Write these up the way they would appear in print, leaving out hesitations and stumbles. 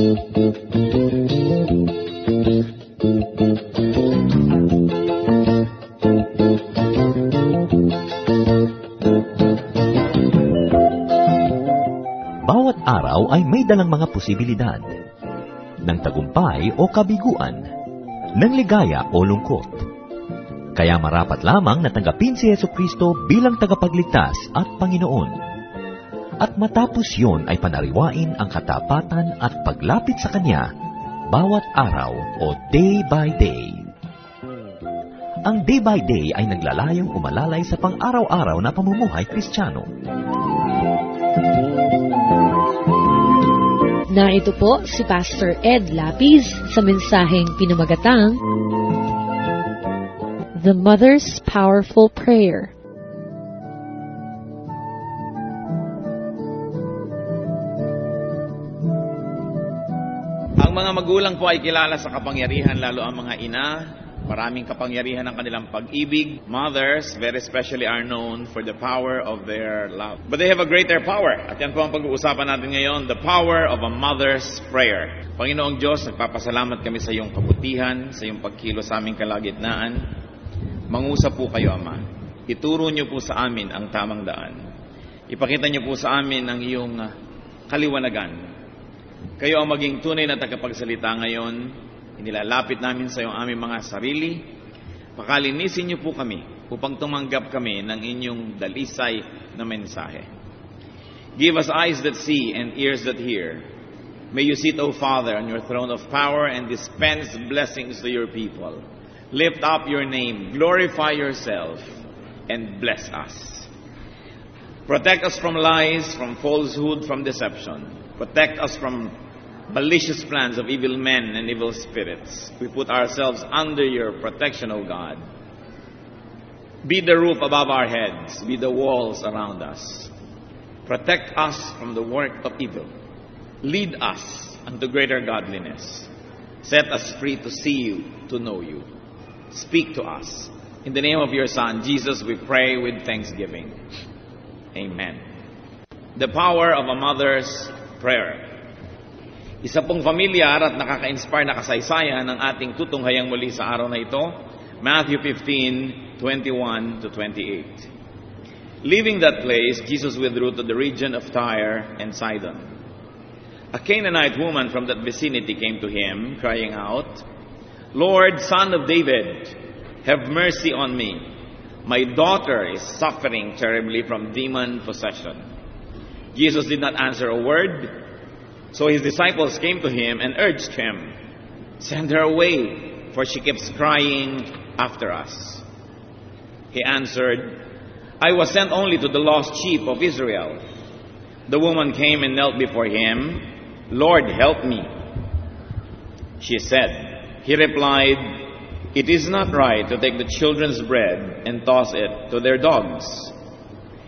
Bawat araw ay may dalang mga posibilidad ng tagumpay o kabiguan, ng ligaya o lungkot. Kaya marapat lamang na tanggapin si Jesucristo bilang tagapagligtas at Panginoon. At matapos yon ay panariwain ang katapatan at paglapit sa Kanya bawat araw o day by day. Ang day by day ay naglalayong umalalay sa pang-araw-araw na pamumuhay Kristiyano. Narito po si Pastor Ed Lapis sa mensaheng pinamagatang The Mother's Powerful Prayer. Ang mga magulang po ay kilala sa kapangyarihan, lalo ang mga ina. Maraming kapangyarihan ng kanilang pag-ibig. Mothers, very especially, are known for the power of their love. But they have a greater power. At yan po ang pag-uusapan natin ngayon, the power of a mother's prayer. Panginoong Diyos, nagpapasalamat kami sa iyong kabutihan, sa iyong pagkilos sa aming kalagitnaan. Mangusap po kayo, Ama. Ituro niyo po sa amin ang tamang daan. Ipakita niyo po sa amin ang iyong kaliwanagan. Kayo ang maging tunay na tagapagsalita ngayon. Inilalapit namin sa iyong aming mga sarili. Pakalinisin niyo po kami upang tumanggap kami ng inyong dalisay na mensahe. Give us eyes that see and ears that hear. May you sit, O Father, on your throne of power and dispense blessings to your people. Lift up your name, glorify yourself, and bless us. Protect us from lies, from falsehood, from deception. Protect us from malicious plans of evil men and evil spirits. We put ourselves under your protection, O God. Be the roof above our heads. Be the walls around us. Protect us from the work of evil. Lead us unto greater godliness. Set us free to see you, to know you. Speak to us. In the name of your Son, Jesus, we pray with thanksgiving. Amen. The power of a mother's prayer. Isa pong familiar at nakaka-inspire na kasaysayan ng ating tutunghayang muli sa araw na ito, Matthew 15:21 to 28. Leaving that place, Jesus withdrew to the region of Tyre and Sidon. A Canaanite woman from that vicinity came to him, crying out, "Lord, Son of David, have mercy on me. My daughter is suffering terribly from demon possession." Jesus did not answer a word. So his disciples came to him and urged him, "Send her away, for she keeps crying after us." He answered, "I was sent only to the lost sheep of Israel." The woman came and knelt before him. "Lord, help me," she said. He replied, "It is not right to take the children's bread and toss it to their dogs."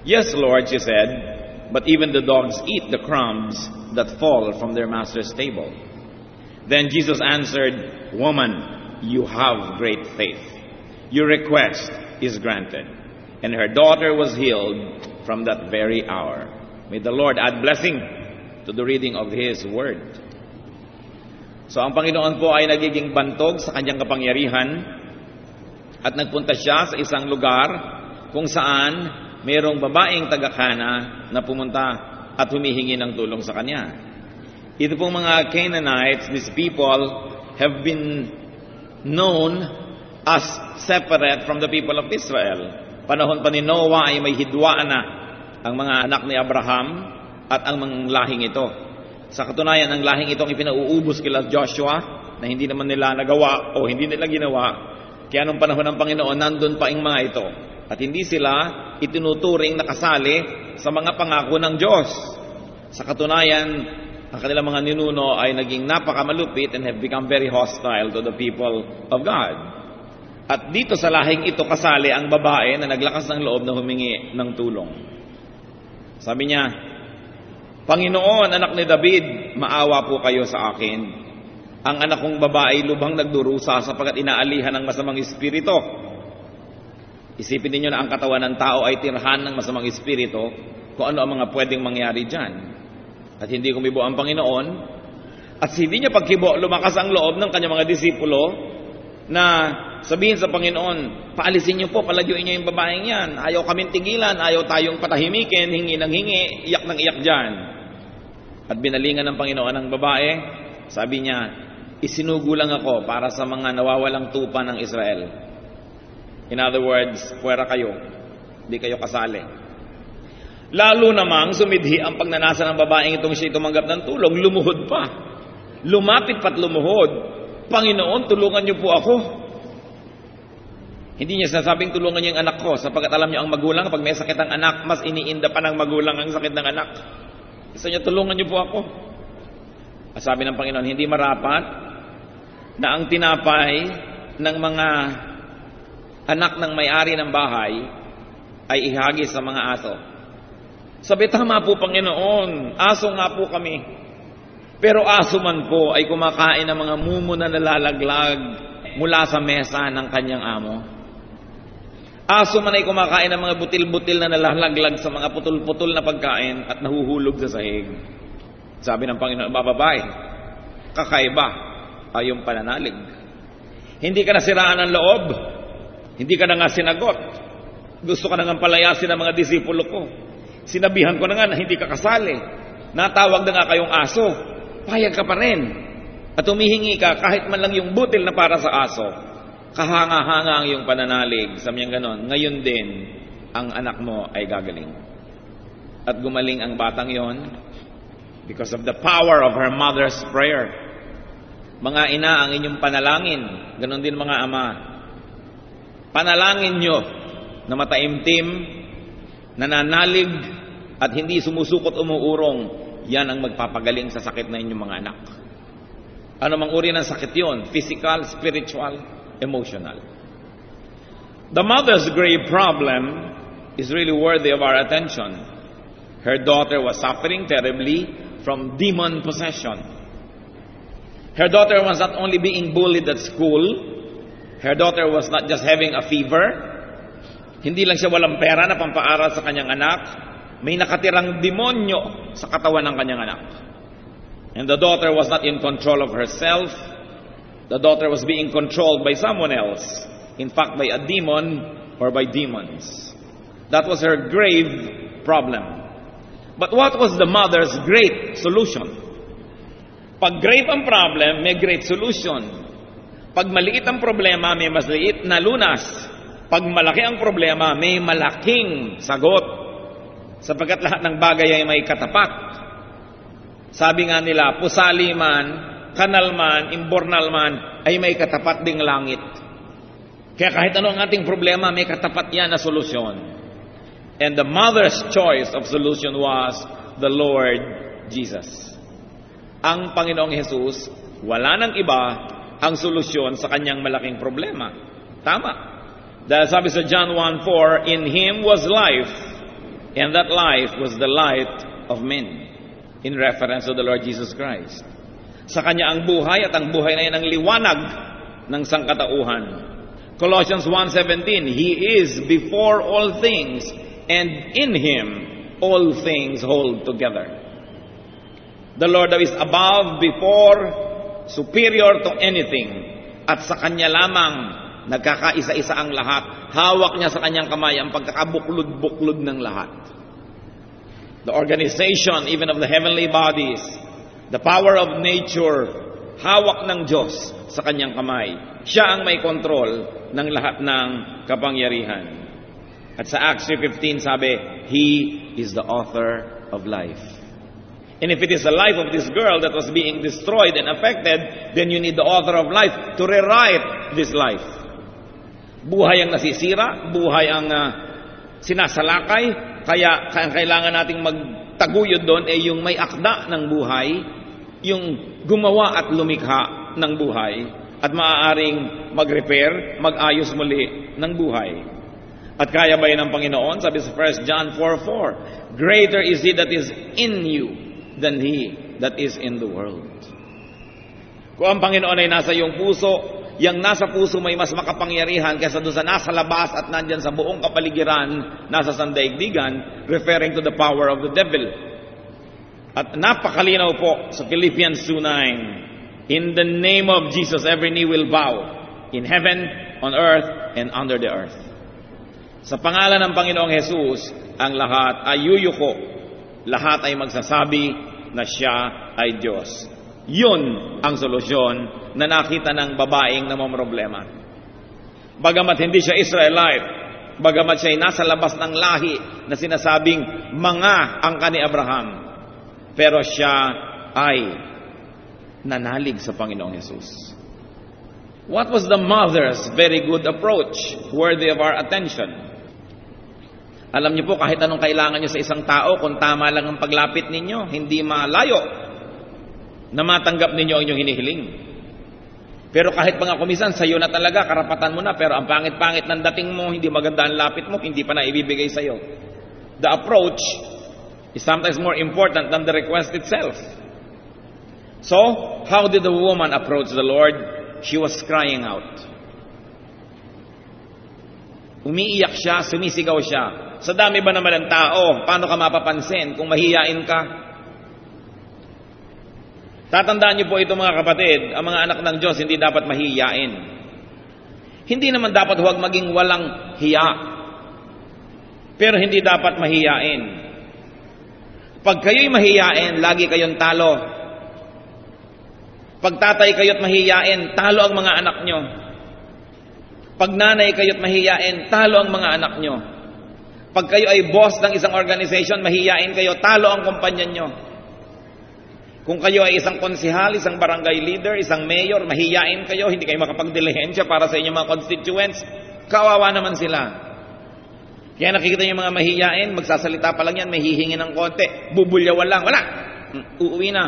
"Yes, Lord," she said, "but even the dogs eat the crumbs that fall from their master's table." Then Jesus answered, "Woman, you have great faith. Your request is granted." And her daughter was healed from that very hour. May the Lord add blessing to the reading of His Word. So ang Panginoon po ay nagiging bantog sa kanyang kapangyarihan at nagpunta siya sa isang lugar kung saan mayroong babaeng taga-Kana na pumunta at humihingi ng tulong sa kanya. Ito pong mga Canaanites, these people have been known as separate from the people of Israel. Panahon pa ni Noah ay may hidwaan na ang mga anak ni Abraham at ang mga lahing ito. Sa katunayan, ang lahing itong ipinauubos kila Joshua na hindi naman nila nagawa o hindi nila ginawa. Kaya nung panahon ng Panginoon, nandun pa ang mga ito. At hindi sila itinuturing na kasali sa mga pangako ng Diyos. Sa katunayan, ang kanilang mga ninuno ay naging napakamalupit and have become very hostile to the people of God. At dito sa lahing ito kasali ang babae na naglakas ng loob na humingi ng tulong. Sabi niya, "Panginoon, anak ni David, maawa po kayo sa akin. Ang anak kong babae lubhang nagdurusa sapagkat inaalihan ng masamang espiritu." Isipin niyo na ang katawan ng tao ay tirhan ng masamang espiritu, kung ano ang mga pwedeng mangyari dyan. At hindi kumibo ang Panginoon, At hindi niya pagkibo, lumakas ang loob ng kanyang mga disipulo na sabihin sa Panginoon, paalisin niyo po, palayuin niyo yung babaeng yan. Ayaw kaming tigilan, ayaw tayong patahimikin, hingi ng hingi, iyak ng iyak dyan. At binalingan ng Panginoon ang babae, sabi niya, isinugo lang ako para sa mga nawawalang tupa ng Israel. In other words, puwera kayo, hindi kayo kasali. Lalo namang sumidhi ang pagnanasa ng babaeng itong siya tumanggap ng tulong, lumuhod pa. Lumapit pa't lumuhod. Panginoon, tulungan niyo po ako. Hindi niya sinasabing tulungan niyo yung anak ko, sapagkat alam niyo ang magulang, pag may sakit ang anak, mas iniinda pa ng magulang ang sakit ng anak. Gusto niya, tulungan niyo po ako. At sabi ng Panginoon, hindi marapat na ang tinapay ng mga anak ng may-ari ng bahay ay ihagis sa mga aso. Sabi, tama po Panginoon, aso nga po kami. Pero aso man po ay kumakain ng mga mumo na nalalaglag mula sa mesa ng kanyang amo. Aso man ay kumakain ng mga butil-butil na nalalaglag sa mga putol-putol na pagkain at nahuhulog sa sahig. Sabi ng Panginoon, bababae, kakaiba ay yung pananalig. Hindi ka nasiraan ng loob. Hindi ka na nga sinagot. Gusto ka na nga palayasin ng mga disipulo ko. Sinabihan ko na nga na hindi ka kasali. Natawag na nga kayong aso. Payag ka pa rin. At humihingi ka kahit man lang yung butil na para sa aso. Kahanga-hanga ang iyong pananalig. Sabi niya ganon, ngayon din, ang anak mo ay gagaling. At gumaling ang batang yon because of the power of her mother's prayer. Mga ina, ang inyong panalangin, ganon din mga ama. Panalangin nyo na mataimtim, nananalig, at hindi sumusukot umuurong. Yan ang magpapagaling sa sakit na inyong mga anak. Ano mang uri ng sakit yon? Physical, spiritual, emotional. The mother's grave problem is really worthy of our attention. Her daughter was suffering terribly from demon possession. Her daughter was not only being bullied at school, her daughter was not just having a fever, hindi lang siya walang pera na pampaaral sa kanyang anak, may nakatirang demonyo sa katawan ng kanyang anak. And the daughter was not in control of herself. The daughter was being controlled by someone else. In fact, by a demon or by demons. That was her grave problem. But what was the mother's great solution? Pag grave ang problem, may great solution. Pag maliit ang problema, may mas liit na lunas. Pag malaki ang problema, may malaking sagot. Sapagkat lahat ng bagay ay may katapat. Sabi nga nila, pusali man, kanal man, imbornal man, ay may katapat ding langit. Kaya kahit ano ang ating problema, may katapat yan na solusyon. And the mother's choice of solution was the Lord Jesus. Ang Panginoong Jesus, wala nang iba ang solusyon sa kanyang malaking problema. Tama. Dahil sabi sa John 1:4, in Him was life, and that life was the light of men. In reference to the Lord Jesus Christ. Sa Kanya ang buhay at ang buhay na yan ang liwanag ng sangkatauhan. Colossians 1:17, He is before all things, and in Him all things hold together. The Lord is above, before, superior to anything. At sa Kanya lamang nagkakaisa-isa ang lahat. Hawak niya sa Kanyang kamay ang pagkakabuklod-buklod ng lahat. The organization even of the heavenly bodies, the power of nature, hawak ng Diyos sa Kanyang kamay. Siya ang may kontrol ng lahat ng kapangyarihan. At sa Acts 3:15 sabi, He is the author of life. And if it is the life of this girl that was being destroyed and affected, then you need the author of life to rewrite this life. Buhay ang nasisira, buhay ang sinasalakay, kaya kailangan nating magtaguyod doon ay yung may akda ng buhay, yung gumawa at lumikha ng buhay, at maaaring mag-repair, mag-ayos muli ng buhay. At kaya ba yun ng Panginoon? Sabi sa 1 John 4:4, Greater is He that is in you than he that is in the world. Kung ang Panginoon ay nasa iyong puso, yang nasa puso may mas makapangyarihan kaysa doon sa nasa labas at nandyan sa buong kapaligiran, nasa sandaigdigan, referring to the power of the devil. At napakalinaw po sa Philippians 2:9, in the name of Jesus, every knee will bow, in heaven, on earth, and under the earth. Sa pangalan ng Panginoong Jesus, ang lahat ay yuyuko. Lahat ay magsasabi na siya ay Diyos. Yun ang solusyon na nakita ng babaeng namomroblema. Bagamat hindi siya Israelite, bagamat siya ay nasa labas ng lahi na sinasabing mga angka ni Abraham, pero siya ay nanalig sa Panginoong Jesus. What was the mother's very good approach worthy of our attention? Alam niyo po, kahit anong kailangan niyo sa isang tao, kung tama lang ang paglapit ninyo, hindi malayo na matanggap ninyo ang inyong hinihiling. Pero kahit mga kumisan, sa'yo na talaga, karapatan mo na, pero ang pangit-pangit ng dating mo, hindi maganda ang lapit mo, hindi pa na ibibigay sa'yo. The approach is sometimes more important than the request itself. So, how did the woman approach the Lord? She was crying out. Umiiyak siya, sumisigaw siya. Sa dami ba naman ng tao, paano ka mapapansin kung mahiyain ka? Tatandaan niyo po ito mga kapatid, ang mga anak ng Diyos hindi dapat mahiyain. Hindi naman dapat huwag maging walang hiya. Pero hindi dapat mahiyain. Pag kayo'y mahiyain, lagi kayong talo. Pag tatay kayo't mahiyain, talo ang mga anak nyo. Pag nanay kayo't mahiyain, talo ang mga anak nyo. Pag kayo ay boss ng isang organization, mahiyain kayo, talo ang kumpanya nyo. Kung kayo ay isang konsihal, isang barangay leader, isang mayor, mahiyain kayo, hindi kayo makapagdilihensya para sa inyong mga constituents, kawawa naman sila. Kaya nakikita niyo mga mahiyain, magsasalita pa lang yan, may hihingi ng konti, bubulyawan lang, wala, uuwi na.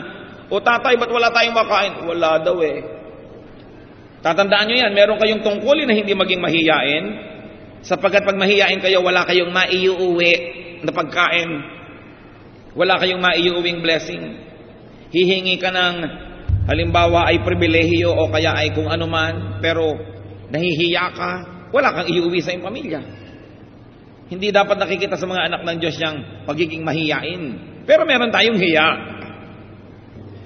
O tatay, ba't wala tayong makain? Wala daw eh. Tatandaan nyo yan, meron kayong tungkulin na hindi maging mahiyain, sapagkat pag mahiyain kayo, wala kayong maiuuwi na pagkain. Wala kayong maiuuwing blessing. Hihingi ka ng, halimbawa ay pribilehiyo o kaya ay kung ano man, pero nahihiya ka, wala kang iuwi sa iyong pamilya. Hindi dapat nakikita sa mga anak ng Diyos yung pagiging mahiyain. Pero meron tayong hiya.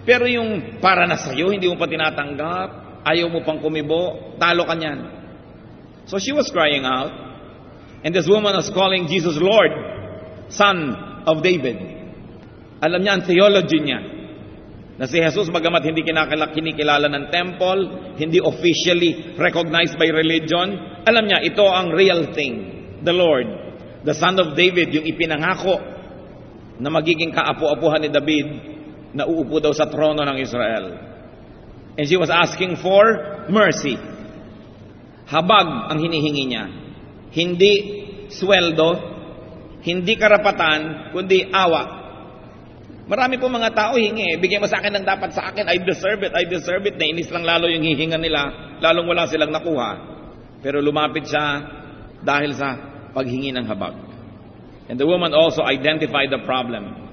Pero yung para na sa'yo, hindi mo pa tinatanggap, ayaw mo pang kumibo, talo ka niyan. So she was crying out, and this woman was calling Jesus Lord, Son of David. Alam niya ang theology niya, na si Jesus, bagamat hindi kinikilala ng temple, hindi officially recognized by religion, alam niya, ito ang real thing. The Lord, the Son of David, yung ipinangako na magiging kaapu-apuhan ni David, na uupo daw sa trono ng Israel. And she was asking for mercy. Habag ang hinihingi niya. Hindi sweldo, hindi karapatan, kundi awa. Marami po mga tao hingi, bigyan mo sa akin ng dapat sa akin, I deserve it. Nainis lang lalo yung hihingan nila, lalong wala silang nakuha. Pero lumapit siya dahil sa paghingi ng habag. And the woman also identified the problem.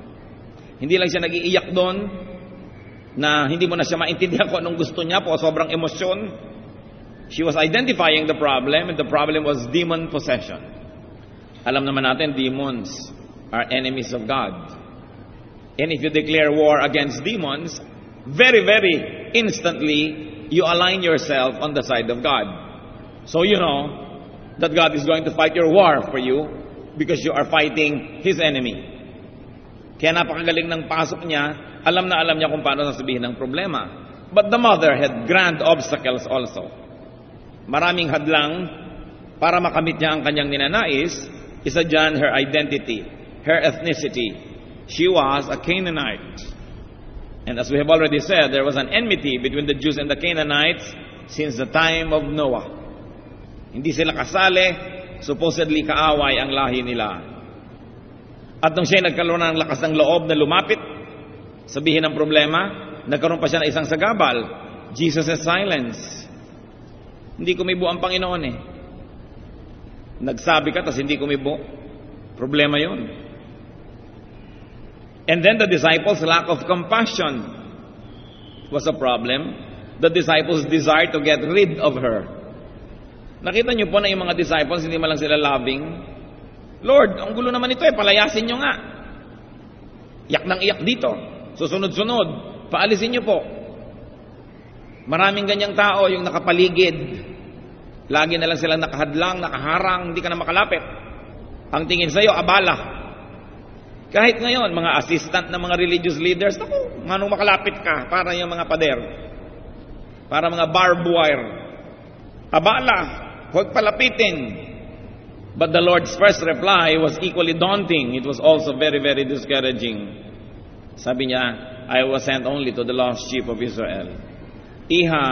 Hindi lang siya nag-iiyak doon, na hindi mo na siya maintindihan kung anong gusto niya po, sobrang emosyon. She was identifying the problem, and the problem was demon possession. Alam naman natin, demons are enemies of God. And if you declare war against demons, very, very instantly, you align yourself on the side of God. So you know that God is going to fight your war for you because you are fighting His enemy. Kaya napakagaling ng pasok niya, alam na alam niya kung paano sasabihin ng problema. But the mother had grand obstacles also. Maraming hadlang para makamit niya ang kanyang ninanais. Isa dyan, her identity, her ethnicity. She was a Canaanite. And as we have already said, there was an enmity between the Jews and the Canaanites since the time of Noah. Hindi sila kasali, supposedly kaaway ang lahi nila. At nung siya nagkaroon ng lakas ng loob na lumapit, sabihin ang problema, nagkaroon pa siya ng isang sagabal. Jesus' silence. Hindi kumibo ang Panginoon eh. Nagsabi ka, tas hindi kumibo. Problema yun. And then the disciples' lack of compassion was a problem. The disciples' desire to get rid of her. Nakita niyo po na yung mga disciples, hindi man lang sila loving. Lord, ang gulo naman ito eh, palayasin nyo nga. Iyak ng iyak dito. Susunod-sunod, paalisin niyo po. Maraming ganyang tao, yung nakapaligid. Lagi na lang silang nakahadlang, nakaharang, hindi ka na makalapit. Ang tingin sa'yo, abala. Kahit ngayon, mga assistant na mga religious leaders, naku, manong makalapit ka, para yung mga pader. Para mga barbed wire. Abala, huwag palapitin. But the Lord's first reply was equally daunting. It was also very, very discouraging. Sabi niya, I was sent only to the lost sheep of Israel. Iha,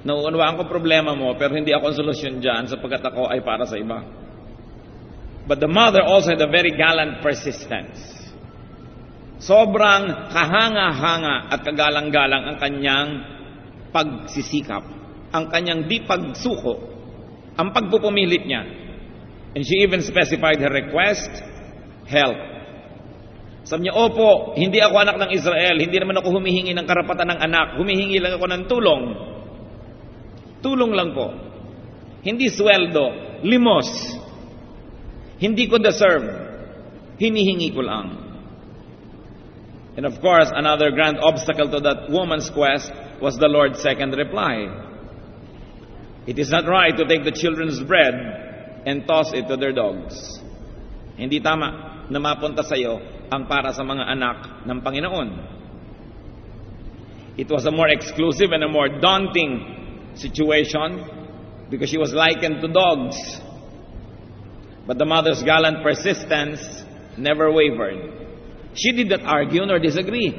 nauunawaan ko problema mo, pero hindi ako ang solusyon dyan sapagkat ako ay para sa iba. But the mother also had a very gallant persistence. Sobrang kahanga-hanga at kagalang-galang ang kanyang pagsisikap, ang kanyang di pagsuko, ang pagpupumilit niya. And she even specified her request, help. Sabi niya, opo, hindi ako anak ng Israel, hindi naman ako humihingi ng karapatan ng anak, humihingi lang ako ng tulong. Tulong lang po. Hindi sweldo, limos. Hindi ko deserve, hinihingi ko lang. And of course, another grand obstacle to that woman's quest was the Lord's second reply. It is not right to take the children's bread and toss it to their dogs. Hindi tama na mapunta sa iyo ang para sa mga anak ng Panginoon. It was a more exclusive and a more daunting situation because she was likened to dogs. But the mother's gallant persistence never wavered. She did not argue nor disagree.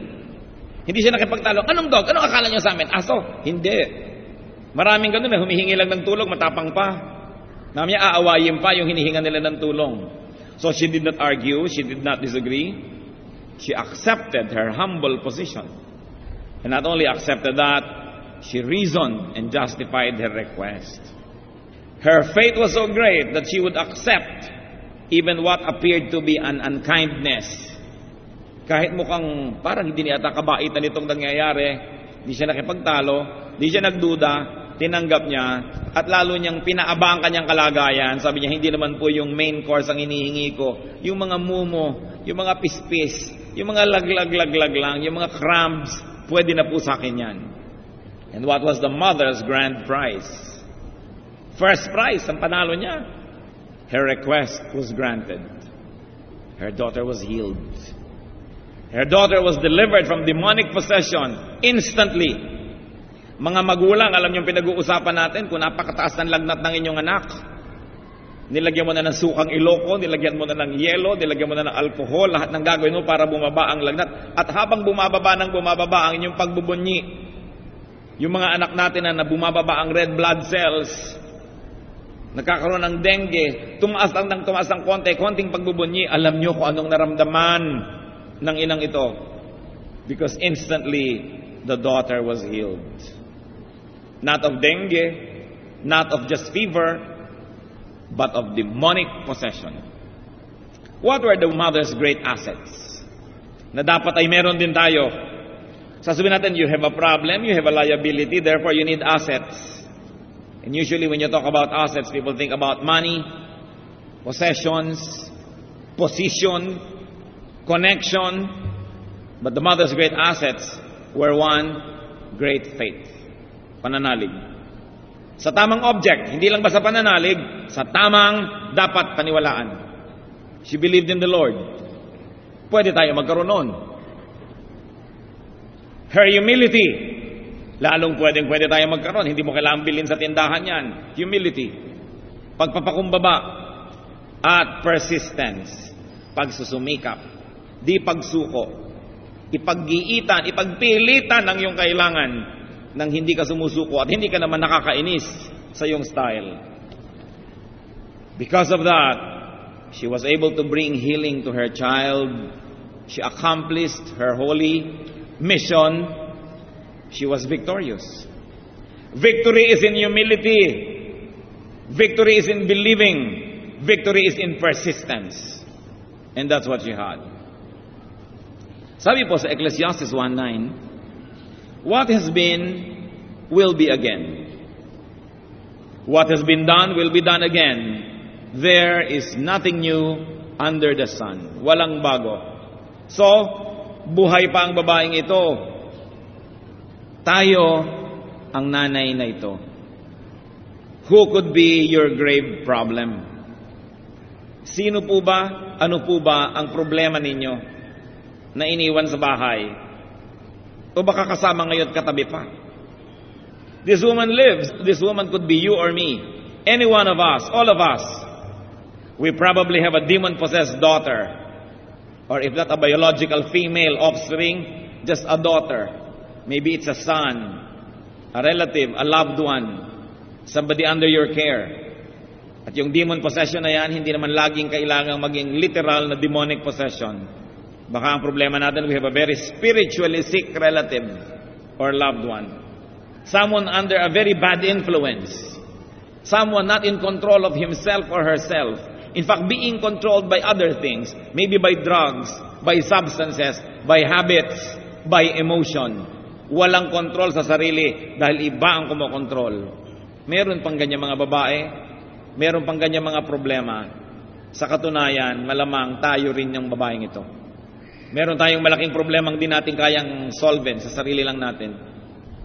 Hindi siya nakipagtalo, anong dog? Anong akala niyo sa amin? Aso? Hindi. Maraming ganun na humihingi lang ng tulong, matapang pa. Mamaya aawayin pa yung hinihinga nila ng tulong. So she did not argue, she did not disagree. She accepted her humble position. And not only accepted that, she reasoned and justified her request. Her faith was so great that she would accept even what appeared to be an unkindness. Kahit mukhang parang hindi niya kabaitan itong nangyayari, hindi siya nakipagtalo, hindi siya nagduda, tinanggap niya, at lalo niyang pinaaba ang kanyang kalagayan. Sabi niya, hindi naman po yung main course ang hinihingi ko. Yung mga mumo, yung mga pispis, yung mga laglag lang, yung mga crumbs, pwede na po sa akin yan. And what was the mother's grand prize? First prize, ang panalo niya. Her request was granted. Her daughter was healed. Her daughter was delivered from demonic possession instantly. Mga magulang, alam niyo pinag-uusapan natin kung napakataas ng lagnat ng inyong anak. Nilagyan mo na ng sukang iloko, nilagyan mo na ng yelo, nilagyan mo na ng alcohol, lahat ng gagawin mo para bumaba ang lagnat. At habang bumababa ang inyong pagbubunyi, yung mga anak natin na bumababa ang red blood cells, nagkakaroon ng dengue, tumaas ang konting pagbubunyi, alam niyo kung anong naramdaman ng inang ito. Because instantly, the daughter was healed. Not of dengue, not of just fever, but of demonic possession. What were the mother's great assets? Na dapat ay meron din tayo. Sasabihin natin, you have a problem, you have a liability, therefore you need assets. And usually when you talk about assets, people think about money, possessions, position, connection. But the mother's great assets were one, great faith. Pananalig. Sa tamang object, hindi lang basta pananalig, sa tamang dapat paniwalaan. She believed in the Lord. Pwede tayo magkaroon noon. Her humility, lalong pwede tayo magkaroon. Hindi mo kailangang bilhin sa tindahan yan. Humility. Pagpapakumbaba at persistence. Pagsusumikap. Di pagsuko. Ipaggiitan, ipagpilitan ang iyong kailangan nang hindi ka sumusuko at hindi ka naman nakakainis sa iyong style. Because of that, she was able to bring healing to her child. She accomplished her holy mission. She was victorious. Victory is in humility. Victory is in believing. Victory is in persistence. And that's what she had. Sabi po sa Ecclesiastes 1:9, what has been, will be again. What has been done, will be done again. There is nothing new under the sun. Walang bago. So, buhay pa ang babaeng ito. Tayo ang nanay na ito. Who could be your grave problem? Sino po ba, ano po ba ang problema ninyo na iniwan sa bahay? O baka kasama ngayon katabi pa? This woman lives. This woman could be you or me. Any one of us, all of us. We probably have a demon-possessed daughter. Or if not a biological female offspring, just a daughter. Maybe it's a son, a relative, a loved one, somebody under your care. At yung demon possession na yan, hindi naman laging kailangang maging literal na demonic possession. Baka ang problema natin, we have a very spiritually sick relative or loved one. Someone under a very bad influence. Someone not in control of himself or herself. In fact, being controlled by other things. Maybe by drugs, by substances, by habits, by emotion. Walang control sa sarili dahil iba ang kumokontrol. Meron pang ganyan mga babae. Meron pang ganyan mga problema. Sa katunayan, malamang tayo rin yung babaeng ito. Meron tayong malaking problema hindi natin kayang solven sa sarili lang natin.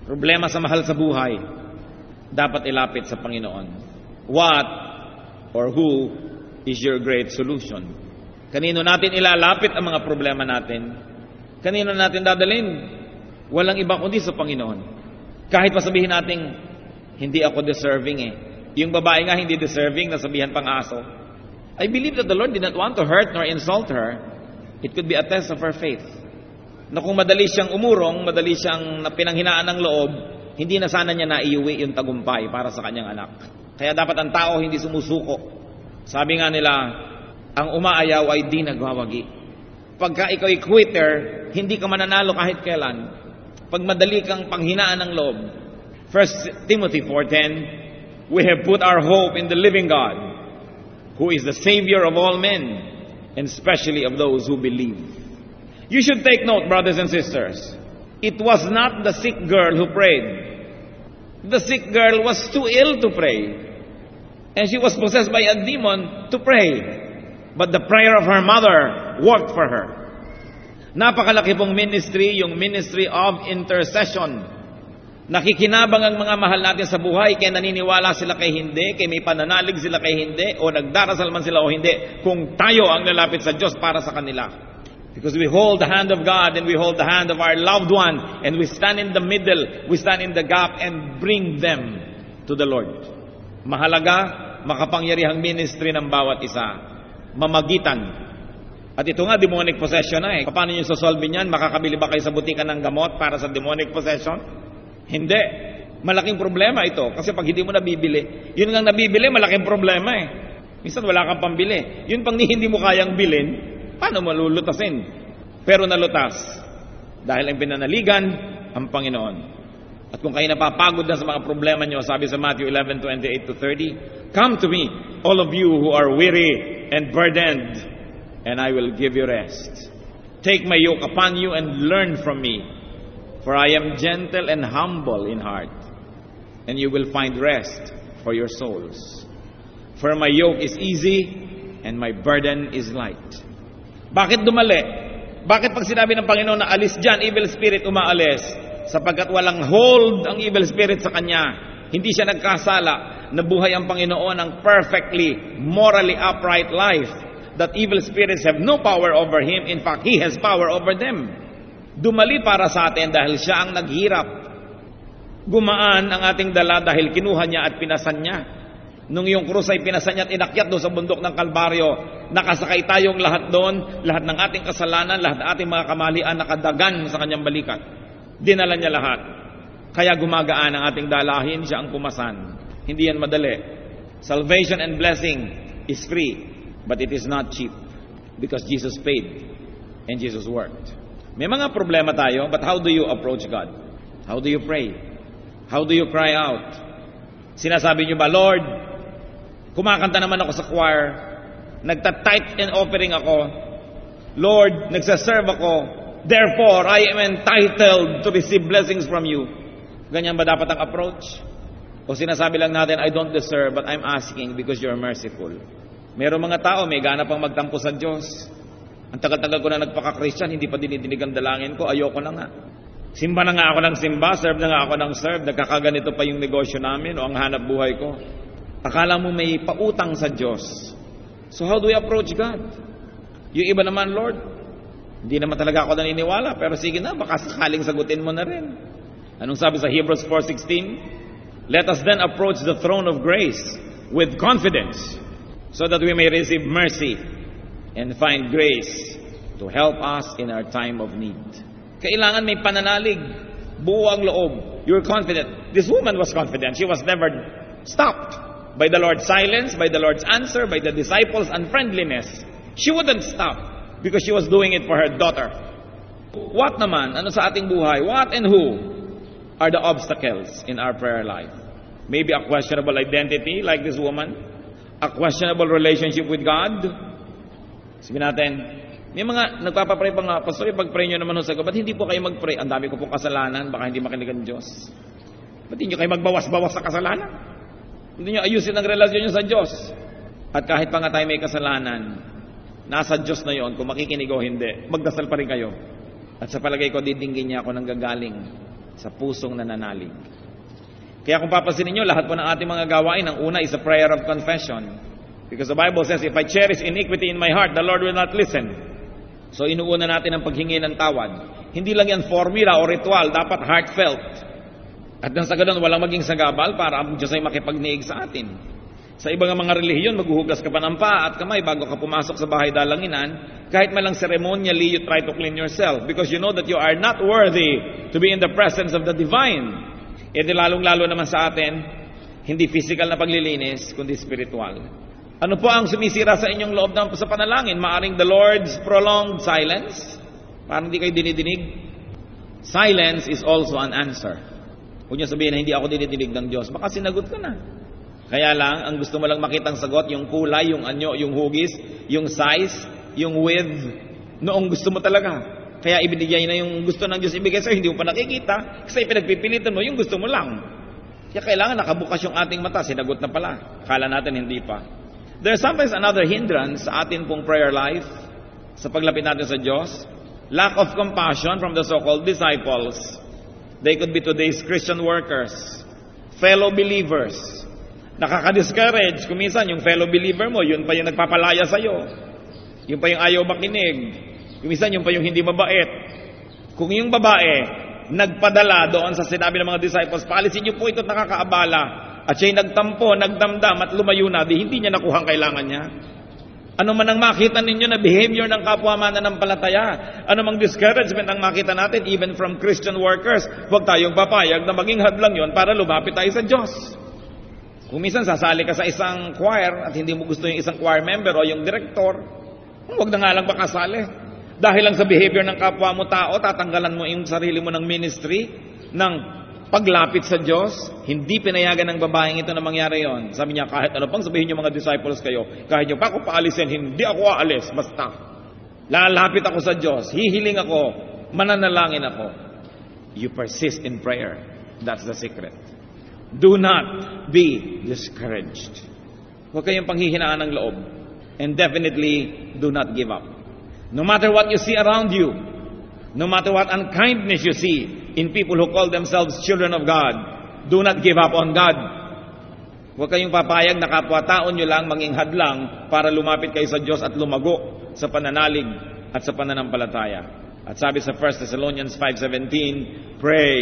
Problema sa mahal sa buhay. Dapat ilapit sa Panginoon. What or who is your great solution? Kanino natin ilalapit ang mga problema natin? Kanino natin dadalhin? Walang iba kundi sa Panginoon. Kahit pasabihin natin, hindi ako deserving eh. Yung babae nga hindi deserving, nasabihan pang aso. I believe that the Lord did not want to hurt nor insult her. It could be a test of her faith. Na kung madali siyang umurong, madali siyang pinanghinaan ng loob, hindi na sana niya naiuwi yung tagumpay para sa kanyang anak. Kaya dapat ang tao hindi sumusuko. Sabi nga nila, ang umaayaw ay di nagwawagi. Pagka ikaw'y quitter, hindi ka mananalo kahit kailan. Pag madali kang panghinaan ng loob. 1 Timothy 4:10, we have put our hope in the living God, who is the Savior of all men, and especially of those who believe. You should take note, brothers and sisters. It was not the sick girl who prayed. The sick girl was too ill to pray. And she was possessed by a demon to pray. But the prayer of her mother worked for her. Napakalaki pong ministry, yung ministry of intercession. Nakikinabang ang mga mahal natin sa buhay, kaya naniniwala sila kay hindi, kaya may pananalig sila kay hindi, o nagdarasal man sila o hindi, kung tayo ang lalapit sa Diyos para sa kanila. Because we hold the hand of God and we hold the hand of our loved one, and we stand in the middle, we stand in the gap and bring them to the Lord. Mahalaga, makapangyarihang ministry ng bawat isa. Mamagitan. At ito nga, demonic possession na eh. Paano nyo sosolve niyan? Makakabili ba kayo sa butika ng gamot para sa demonic possession? Hindi. Malaking problema ito. Kasi pag hindi mo nabibili, yun lang nabibili, malaking problema eh. Minsan wala kang pambili. Yun pang hindi mo kayang bilin, paano malulutasin? Pero nalutas. Dahil ang pinanaligan, ang Panginoon. At kung kayo napapagod na sa mga problema nyo, sabi sa Matthew 11:28-30, come to me, all of you who are weary and burdened, and I will give you rest. Take my yoke upon you and learn from me, for I am gentle and humble in heart, and you will find rest for your souls. For my yoke is easy, and my burden is light. Bakit dumali? Bakit pag sinabi ng Panginoon na alis dyan, evil spirit umaalis? Sapagkat walang hold ang evil spirit sa kanya. Hindi siya nagkasala. Nabuhay ang Panginoon ng perfectly, morally upright life. That evil spirits have no power over him. In fact, he has power over them. Dumali para sa atin dahil siya ang naghirap. Gumaan ang ating dala dahil kinuha niya at pinasan niya. Nung yung krus ay pinasan niya at inakyat doon sa bundok ng Kalbaryo, nakasakay tayong lahat doon, lahat ng ating kasalanan, lahat ng ating mga kamalian nakadagan sa kanyang balikat. Dinala niya lahat. Kaya gumagaan ang ating dalahin, siya ang pumasan. Hindi yan madali. Salvation and blessing is free, but it is not cheap because Jesus paid and Jesus worked. May mga problema tayo, but how do you approach God? How do you pray? How do you cry out? Sinasabi niyo ba, Lord, kumakanta naman ako sa choir, nagta-tithe and offering ako, Lord, nagsaserve ako, therefore, I am entitled to receive blessings from you. Ganyan ba dapat ang approach? O sinasabi lang natin, I don't deserve, but I'm asking because you're merciful. Merong mga tao, may gana pang magtampo sa Diyos. Ang tagal-tagal ko na nagpaka-Christian, hindi pa dinidinig ang dalangin ko, ayoko na nga. Simba na nga ako ng simba, serve na nga ako ng serve, nagkakaganito pa yung negosyo namin o ang hanap buhay ko. Akala mo may pautang sa Diyos. So how do we approach God? Yung iba naman, Lord, hindi naman talaga ako naniniwala, pero sige na, baka sakaling sagutin mo na rin. Anong sabi sa Hebrews 4:16? Let us then approach the throne of grace with confidence, so that we may receive mercy and find grace to help us in our time of need. Kailangan may pananalig, buo ang loob. You're confident. This woman was confident. She was never stopped by the Lord's silence, by the Lord's answer, by the disciples' unfriendliness. She wouldn't stop because she was doing it for her daughter. What naman? Ano sa ating buhay? What and who are the obstacles in our prayer life? Maybe a questionable identity like this woman, a questionable relationship with God. Sabi natin, may mga nagpapapray pa nga, Pastor, pag-pray nyo naman sa God, ba't hindi po kayo mag-pray? Ang dami ko pong kasalanan, baka hindi makinig ang Diyos. Ba't hindi nyo kayo magbawas-bawas sa kasalanan? Hindi nyo ayusin ang relasyon nyo sa Diyos. At kahit pa nga tayo may kasalanan, nasa Diyos na yon, kung makikinig o hindi, magdasal pa rin kayo. At sa palagay ko, didinggin niya ako ng gagaling sa pusong nananalig. Kaya kung papansinin nyo, lahat po ng ating mga gawain, ang una is a prayer of confession. Because the Bible says, if I cherish iniquity in my heart, the Lord will not listen. So inuuna natin ang paghingi ng tawad. Hindi lang yan formula o ritual, dapat heartfelt. At nang sa ganun, walang maging sagabal para ang Diyos ay makipagniig sa atin. Sa ibang mga relihiyon, maghuhugas ka pa ng paa at kamay bago ka pumasok sa bahay dalanginan. Kahit malang ceremonially, you try to clean yourself because you know that you are not worthy to be in the presence of the divine. E di lalong-lalo naman sa atin, hindi physical na paglilinis, kundi spiritual. Ano po ang sumisira sa inyong loob sa panalangin? Maaring the Lord's prolonged silence? Parang hindi kayo dinidinig? Silence is also an answer. Huwag niyo sabihin na hindi ako dinidinig ng Diyos. Baka sinagot ka na. Kaya lang, ang gusto mo lang makitang sagot, yung kulay, yung anyo, yung hugis, yung size, yung width, noong gusto mo talaga. Kaya ibinigay na yung gusto ng Diyos ibigay sa'yo, hindi mo pa nakikita, kasi pinagpipilitan mo yung gusto mo lang. Kaya kailangan nakabukas yung ating mata, sinagot na pala. Akala natin hindi pa. There's sometimes another hindrance sa atin pong prayer life, sa paglapit natin sa Diyos. Lack of compassion from the so-called disciples. They could be today's Christian workers, fellow believers. Nakaka-discourage. Kung minsan, yung fellow believer mo, yun pa yung nagpapalaya sa'yo. Yun pa yung ayaw makinig. Kung minsan, yun pa yung hindi mabait. Kung yung babae, nagpadala doon sa sinabi ng mga disciples, paalisin niyo po ito at nakakaabala. At siya'y nagtampo, nagdamdam at lumayo na, di hindi niya nakuha ang kailangan niya. Ano man ang makita ninyo na behavior ng kapwa mananampalataya, ano mang discouragement ang makita natin, even from Christian workers, huwag tayong papayag na maging hadlang yon para lumapit tayo sa Diyos. Kung minsan sasali ka sa isang choir at hindi mo gusto yung isang choir member o yung director, huwag na nga lang makasali. Dahil lang sa behavior ng kapwa mo tao, tatanggalan mo yung sarili mo ng ministry, ng paglapit sa Diyos. Hindi pinayagan ng babaeng ito na mangyari yon. Sabi niya, kahit ano pang sabihin niyo mga disciples kayo, kahit niyo pa ako paalisin, hindi ako aalis, basta. Lalapit ako sa Diyos, hihiling ako, mananalangin ako. You persist in prayer. That's the secret. Do not be discouraged. Huwag kayong panghihinaan ng loob. And definitely, do not give up. No matter what you see around you, no matter what unkindness you see in people who call themselves children of God, do not give up on God. Huwag kayong papayag na kapwa-taon nyo lang manging hadlang para lumapit kayo sa Diyos at lumago sa pananalig at sa pananampalataya. At sabi sa 1 Thessalonians 5:17, pray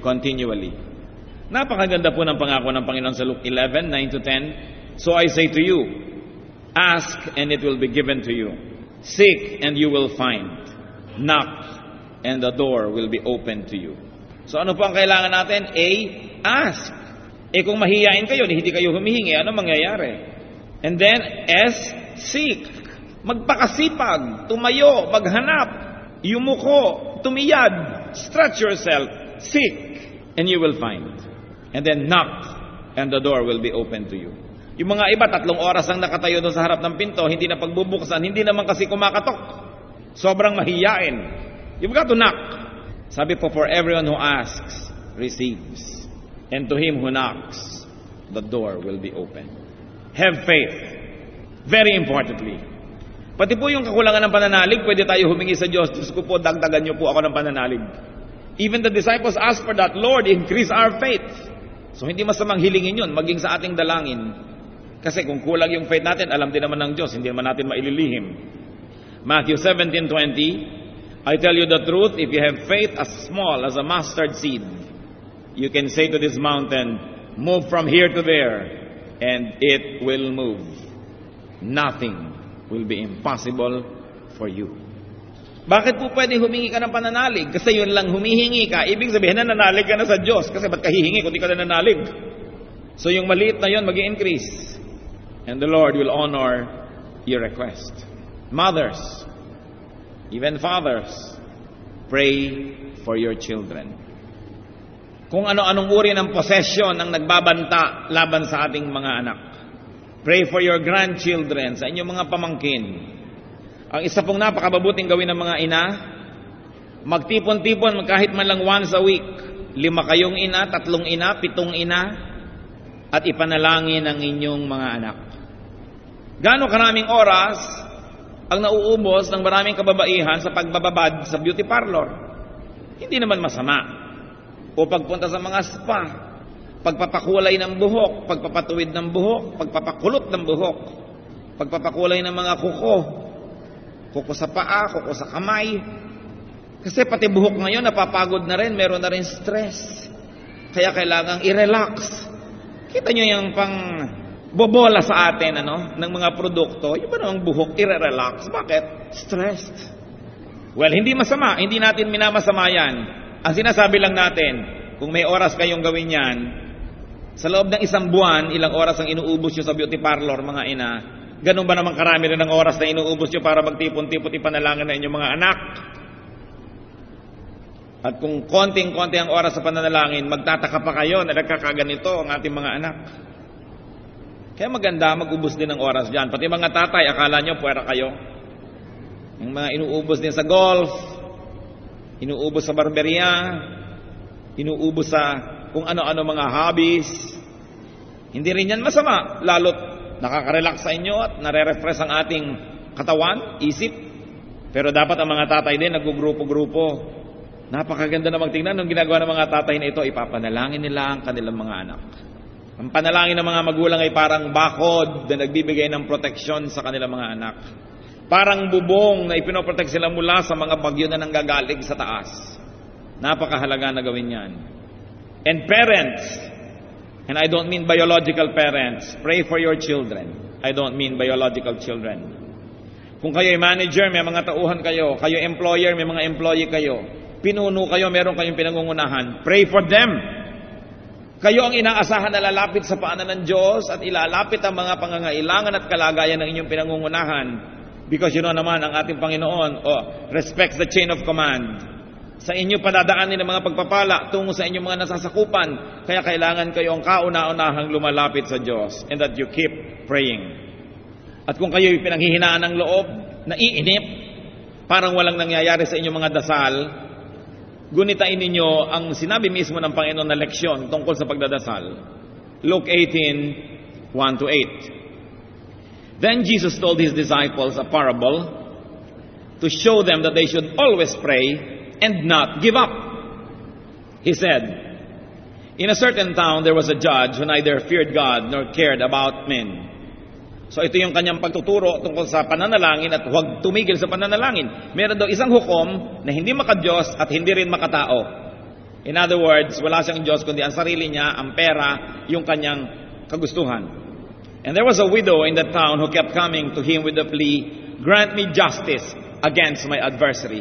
continually. Napakaganda po ng pangako ng Panginoon sa Luke 11:9-10. So I say to you, ask and it will be given to you. Seek and you will find. Knock and the door will be open to you. So ano po ang kailangan natin? A, ask. Kung mahiyain kayo, hindi kayo humihingi, ano mangyayari? And then, S, seek. Magpakasipag, tumayo, maghanap, yumuko, tumiyad, stretch yourself, seek, and you will find. And then knock, and the door will be open to you. Yung mga iba, 3 oras ang nakatayo doon sa harap ng pinto, hindi na pagbubuksan, hindi naman kasi kumakatok. Sobrang mahiyain. You've got to knock. Sabi po, for everyone who asks, receives. And to him who knocks, the door will be open. Have faith. Very importantly, Pati po yung kakulangan ng pananalig, pwede tayo humingi sa Diyos, Diyos ko po, dagdagan niyo po ako ng pananalig. Even the disciples asked for that, Lord, increase our faith. So hindi masamang hilingin yun, maging sa ating dalangin. Kasi kung kulang yung faith natin, alam din naman ng Diyos, hindi naman natin maililihim. Matthew 17:20, I tell you the truth, if you have faith as small as a mustard seed, you can say to this mountain, move from here to there, and it will move. Nothing will be impossible for you. Bakit po pwede humingi ka ng pananalig? Kasi yun lang humihingi ka, ibig sabihin nananalig ka na sa Diyos. Kasi ba't ka hihingi kung di ka nananalig? So yung maliit na yun mag-i-increase. And the Lord will honor your request. Mothers, even fathers, pray for your children. Kung ano-anong uri ng possession ang nagbabanta laban sa ating mga anak. Pray for your grandchildren, sa inyong mga pamangkin. Ang isa pong napakababuting gawin ng mga ina, magtipon-tipon kahit man lang once a week. 5 kayong ina, 3 ina, 7 ina, at ipanalangin ang inyong mga anak. Gaano karaming oras ang nauubos ng maraming kababaihan sa pagbababad sa beauty parlor? Hindi naman masama. O pagpunta sa mga spa, pagpapakulay ng buhok, pagpapatuwid ng buhok, pagpapakulot ng buhok, pagpapakulay ng mga kuko sa paa, kuko sa kamay. Kasi pati buhok ngayon napapagod na rin, meron na rin stress. Kaya kailangang i-relax. Kita nyo yung pang bobola sa atin ng mga produkto, yung ba namang buhok i-relax? Bakit? Stressed. Well, hindi masama, hindi natin minamasama yan. Ang sinasabi lang natin, kung may oras kayong gawin yan, sa loob ng 1 buwan, ilang oras ang inuubos nyo sa beauty parlor, mga ina? Ganun ba naman karami rin ang oras na inuubos nyo para magtipon-tipon ipanalangin na inyong mga anak? At kung konting-konti ang oras sa pananalangin, magtataka pa kayo na nagkakaganito ang ating mga anak. Kaya maganda mag-ubos din ng oras dyan. Pati mga tatay, akala nyo puwera kayo. Yung mga inuubos din sa golf, inuubos sa barberia, inuubos sa kung ano-ano mga hobbies. Hindi rin yan masama, lalo't nakaka-relax sa inyo at nare-refresh ang ating katawan, isip. Pero dapat ang mga tatay din nag-grupo-grupo. Napakaganda na magtingnan nung ginagawa ng mga tatay na ito, ipapanalangin nila ang kanilang mga anak. Ang panalangin ng mga magulang ay parang bakod na nagbibigay ng proteksyon sa kanilang mga anak. Parang bubong na ipinoprotect sila mula sa mga bagyo na nanggagaling sa taas. Napakahalaga na gawin yan. And parents, and I don't mean biological parents, pray for your children. I don't mean biological children. Kung kayo ay manager, may mga tauhan kayo. Kayo employer, may mga employee kayo. Pinuno kayo, meron kayong pinangungunahan. Pray for them. Kayo ang inaasahan na lalapit sa paanan ng Diyos at ilalapit ang mga pangangailangan at kalagayan ng inyong pinangungunahan. Because you know naman, ang ating Panginoon, respects the chain of command. Sa inyo padadaanin ng mga pagpapala tungo sa inyong mga nasasakupan. Kaya kailangan kayong kauna-unahang lumalapit sa Diyos and that you keep praying. At kung kayo'y pinanghihinaan ng loob, naiinip, parang walang nangyayari sa inyong mga dasal, gunitain ninyo ang sinabi mismo ng Panginoon na leksyon tungkol sa pagdadasal. Luke 18:1-8. Then Jesus told His disciples a parable to show them that they should always pray and not give up. He said, in a certain town there was a judge who neither feared God nor cared about men. So ito yung kanyang pagtuturo tungkol sa pananalangin at huwag tumigil sa pananalangin. Meron daw isang hukom na hindi makadiyos at hindi rin makatao. In other words, wala siyang Diyos kundi ang sarili niya, ang pera, yung kanyang kagustuhan. And there was a widow in that town who kept coming to him with the plea, grant me justice against my adversary.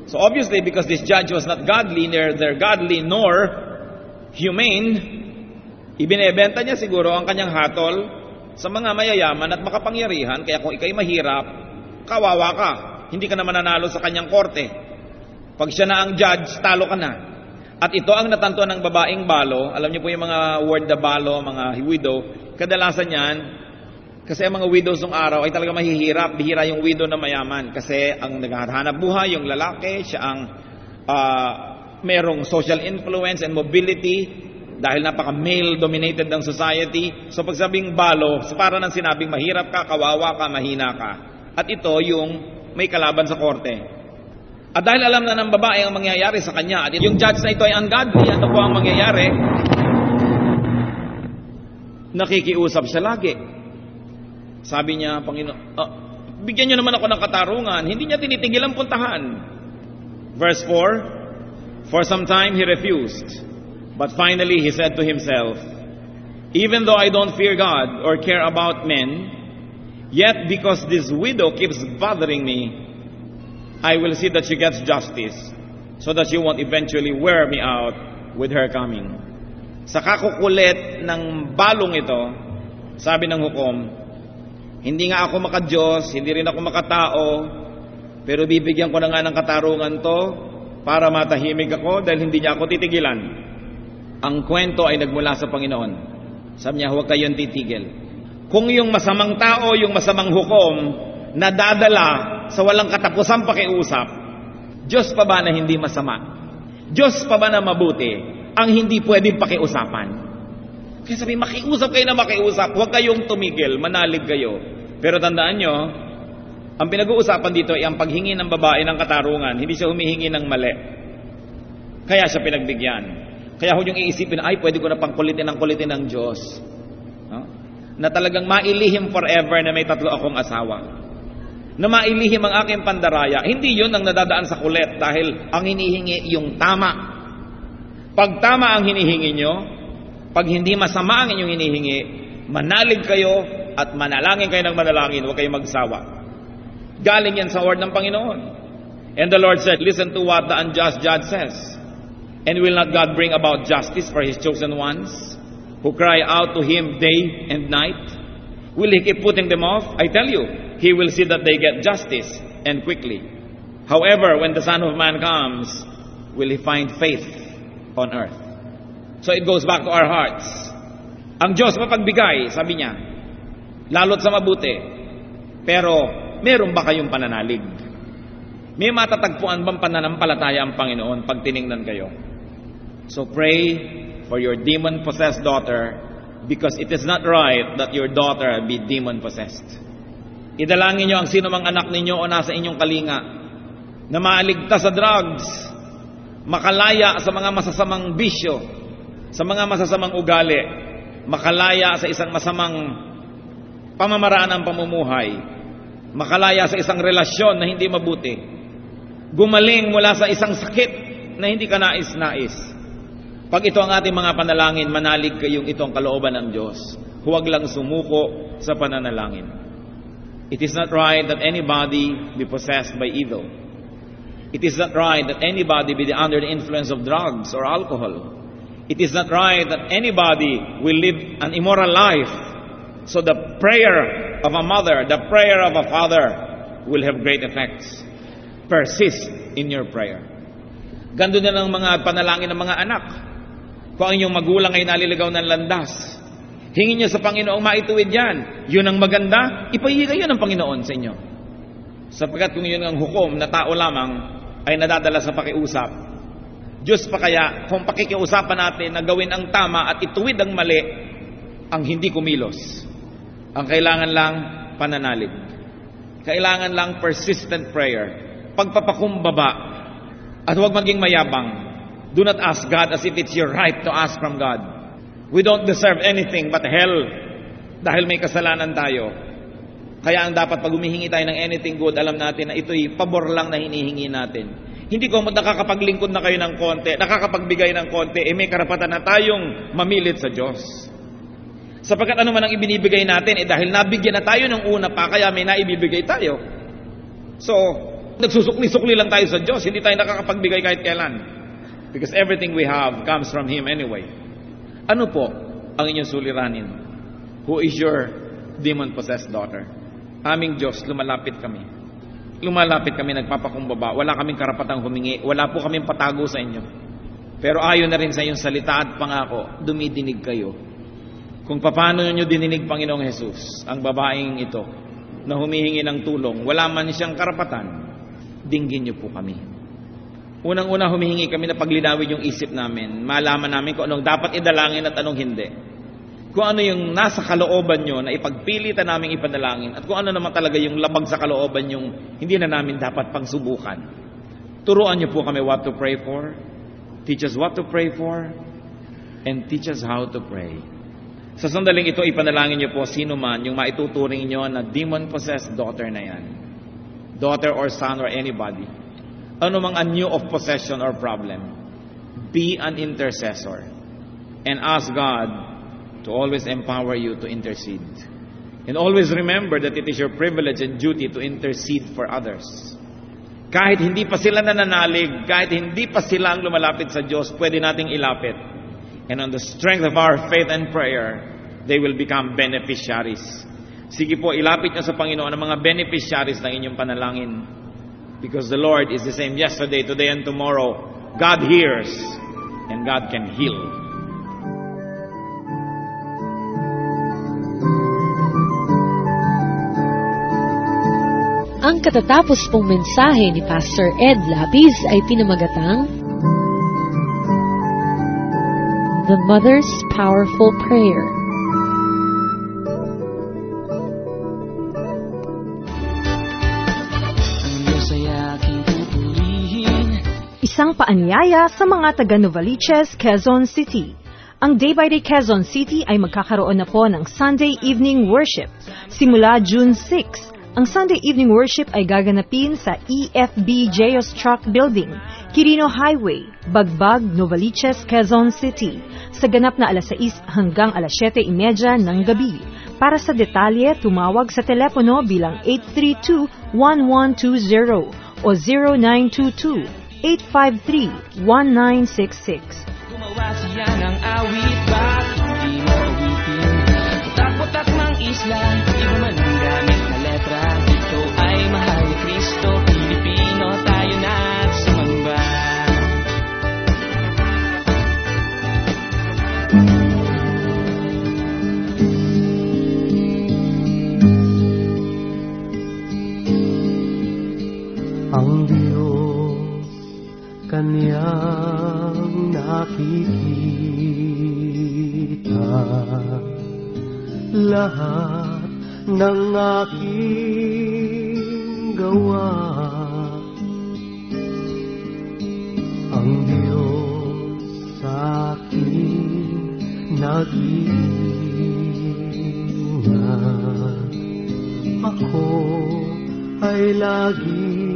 So obviously, because this judge was not godly, neither godly nor humane, ibinebenta niya siguro ang kanyang hatol sa mga mayayaman at makapangyarihan. Kaya kung ikay mahirap, kawawa ka. Hindi ka na mananalo sa kanyang korte. Pag siya na ang judge, talo ka na. At ito ang natantuan ng babaeng balo. Alam niyo po yung mga word na balo, mga widow. Kadalasan yan, kasi ang mga widows ng araw ay talaga mahihirap. Bihira yung widow na mayaman. Kasi ang naghahanap buhay, yung lalaki, siya ang merong social influence and mobility dahil napaka-male-dominated ng society. So pagsabing balo, para nang sinabing mahirap ka, kawawa ka, mahina ka. At ito yung may kalaban sa korte. At dahil alam na ng babae ang mangyayari sa kanya, at yung judge na ito ay ungodly, ano po ang mangyayari? Nakikiusap siya lagi. Sabi niya, Panginoon, bigyan niyo naman ako ng katarungan. Hindi niya tinitigil ang puntahan. Verse 4, for some time he refused, but finally he said to himself, even though I don't fear God or care about men, yet because this widow keeps bothering me, I will see that she gets justice, so that she won't eventually wear me out with her coming. Sa kakukulit ng balong ito, sabi ng hukom, hindi nga ako maka-Diyos, hindi rin ako makatao, pero bibigyan ko na nga ng katarungan to para matahimik ako dahil hindi niya ako titigilan. Ang kwento ay nagmula sa Panginoon. Sabi niya, huwag kayong titigil. Kung yung masamang tao, yung masamang hukom, nadadala sa walang katapusang pakiusap, Diyos pa ba na hindi masama? Diyos pa ba na mabuti ang hindi pwedeng pakiusapan? Kaya sabi, makiusap kayo na makiusap, huwag kayong tumigil, manalig kayo. Pero tandaan nyo, ang pinag-uusapan dito ay ang paghingi ng babae ng katarungan, hindi siya humihingi ng mali. Kaya siya pinagbigyan. Kaya huwag yung iisipin, ay pwede ko na pangkulitin ng Diyos. No? Na talagang mailihim forever na may 3 akong asawa. Na mailihim ang aking pandaraya. Hindi yun ang nadadaan sa kulit dahil ang hinihingi yung tama. Pag tama ang hinihingi nyo, pag hindi masama ang inyong hinihingi, manalig kayo at manalangin kayo ng manalangin, huwag kayong magsawa. Galing yan sa word ng Panginoon. And the Lord said, listen to what the unjust judge says. And will not God bring about justice for His chosen ones, who cry out to Him day and night? Will He keep putting them off? I tell you, He will see that they get justice, and quickly. However, when the Son of Man comes, will He find faith on earth? So it goes back to our hearts. Ang Diyos mapagbigay, sabi niya, lalo't sa mabuti. Pero, meron ba kayong pananalig? May matatagpuan bang pananampalataya ang Panginoon pag tiningnan kayo? So pray for your demon-possessed daughter, because it is not right that your daughter be demon-possessed. Idalangin niyo ang sino mang anak ninyo o nasa inyong kalinga na maaligtas sa drugs, makalaya sa mga masasamang bisyo, sa mga masasamang ugali, makalaya sa isang masamang pamamaraan ng pamumuhay, makalaya sa isang relasyon na hindi mabuti, gumaling mula sa isang sakit na hindi ka nais-nais. Pag ito ang ating mga panalangin, manalig kayong itong kalooban ng Diyos. Huwag lang sumuko sa pananalangin. It is not right that anybody be possessed by evil. It is not right that anybody be under the influence of drugs or alcohol. It is not right that anybody will live an immoral life. So the prayer of a mother, the prayer of a father will have great effects. Persist in your prayer. Gando na ng mga panalangin ng mga anak. Kung ang inyong magulang ay naliligaw ng landas, hingin niyo sa Panginoong maituwid yan. Yun ang maganda, ipahigay yun ng Panginoon sa inyo. Sapagkat kung yun ang hukom na tao lamang ay nadadala sa pakiusap, Diyos pa kaya kung pakikiusapan natin na gawin ang tama at ituwid ang mali, ang hindi kumilos. Ang kailangan lang pananalig. Kailangan lang persistent prayer. Pagpapakumbaba. At huwag maging mayabang. Do not ask God as if it's your right to ask from God. We don't deserve anything but hell dahil may kasalanan tayo. Kaya ang dapat pag humihingi tayo ng anything good, alam natin na ito'y pabor lang na hinihingi natin. Hindi ko nakakapaglingkod na kayo ng konti, nakakapagbigay ng konti, may karapatan na tayong mamilit sa Diyos. Sapagkat ano man ang ibinibigay natin, dahil nabigyan na tayo ng una pa, kaya may naibibigay tayo. So, nagsusukli-sukli lang tayo sa Diyos, hindi tayo nakakapagbigay kahit kailan. Because everything we have comes from Him anyway. Ano po ang inyong suliranin? Who is your demon-possessed daughter? Aming Diyos, lumalapit kami. Lumalapit kami, nagpapakumbaba. Wala kaming karapatang humingi. Wala po kaming patago sa inyo. Pero ayon na rin sa iyong salita at pangako, dumidinig kayo. Kung paano nyo dininig, Panginoong Jesus, ang babaeng ito na humihingi ng tulong, wala man siyang karapatan, dinggin nyo po kami. Unang-una humihingi kami na paglinawin yung isip namin. Malaman namin kung anong dapat idalangin at anong hindi. kung ano yung nasa kalooban nyo na ipagpilitan namin ipanalangin at kung ano naman talaga yung labag sa kalooban yung hindi na namin dapat pagsubukan. Turuan nyo po kami what to pray for, teach us what to pray for, and teach us how to pray. Sa sandaling ito, ipanalangin nyo po sino man yung maituturing nyo na demon-possessed daughter na yan. Daughter or son or anybody. Ano mang anyo of possession or problem. Be an intercessor. And ask God to always empower you to intercede. And always remember that it is your privilege and duty to intercede for others. Kahit hindi pa sila nananalig, kahit hindi pa sila ang lumalapit sa Diyos, pwede nating ilapit. And on the strength of our faith and prayer, they will become beneficiaries. Sige po, ilapit nyo sa Panginoon ang mga beneficiaries ng inyong panalangin. Because the Lord is the same yesterday, today, and tomorrow. God hears, and God can heal. Ang katatapos pong mensahe ni Pastor Ed Lapis ay pinamagatang The Mother's Powerful Prayer. Isang paanyaya sa mga taga Novaliches, Quezon City. Ang Day by Day Quezon City ay magkakaroon na po ng Sunday Evening Worship simula June 6. Ang Sunday Evening Worship ay gaganapin sa EFB Geos Truck Building, Quirino Highway, Bagbag, Novaliches, Quezon City, sa ganap na alas 6 hanggang alas 7:30 ng gabi. Para sa detalye, tumawag sa telepono bilang 832-1120 o 0922-853-1966. Gumawa siya ng awit, bakit hindi mo awitin? Putak-putak ng isla, iba man ang gamit na letra. Ito ay mahal ni Kristo, Pilipino tayo na sumamba. Ang Diyos Kanyang nakikita lahat ng aking gawa. Ang Diyos sa akin nag-iingat. Ako ay lagi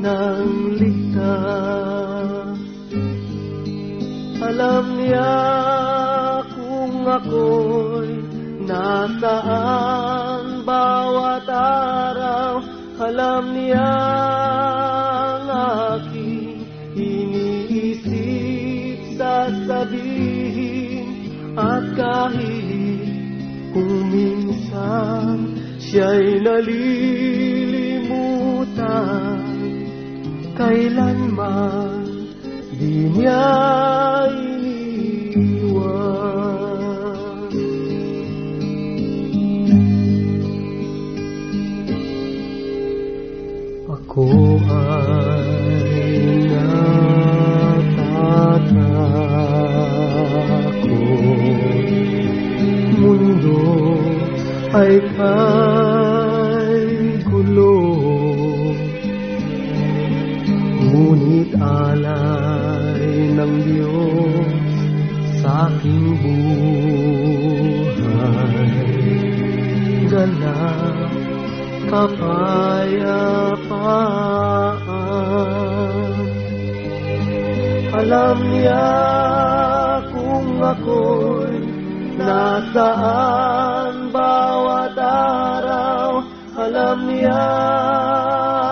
nang ligtas. Alam niya kung ako'y nasaan bawat araw. Alam niya ang aking iniisip, sasabihin. At kahit kung minsan siya'y nalilimutan, kailanman di niya iniwan. Ako ay natatakot, mundo ay kay gulo. Ngunit alay ng Diyos sa aking buhay, ganap kapayapaan. Alam niya kung ako'y nasaan bawat araw. Alam niya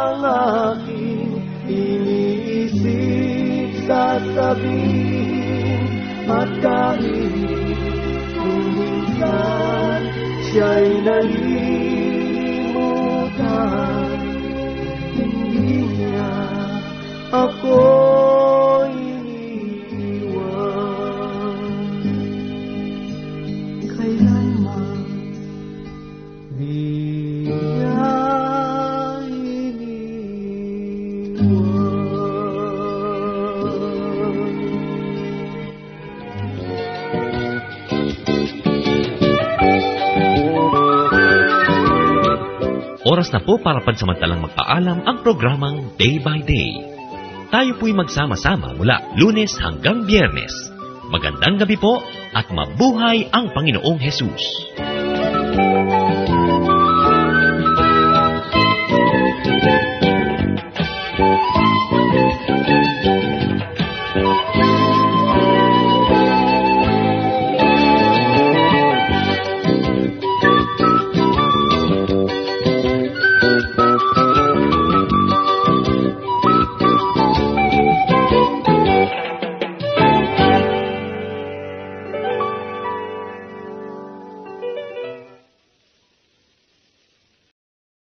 ang aking iniisip, sasabihin. At kahit kung minsan siya'y nalimutan, hindi niya ako iniwan. Kailanman di niya iniwan. oras na po para pansamantalang magpaalam ang programang Day by Day. Tayo po'y magsama-sama mula Lunes hanggang Biyernes. Magandang gabi po at mabuhay ang Panginoong Hesus.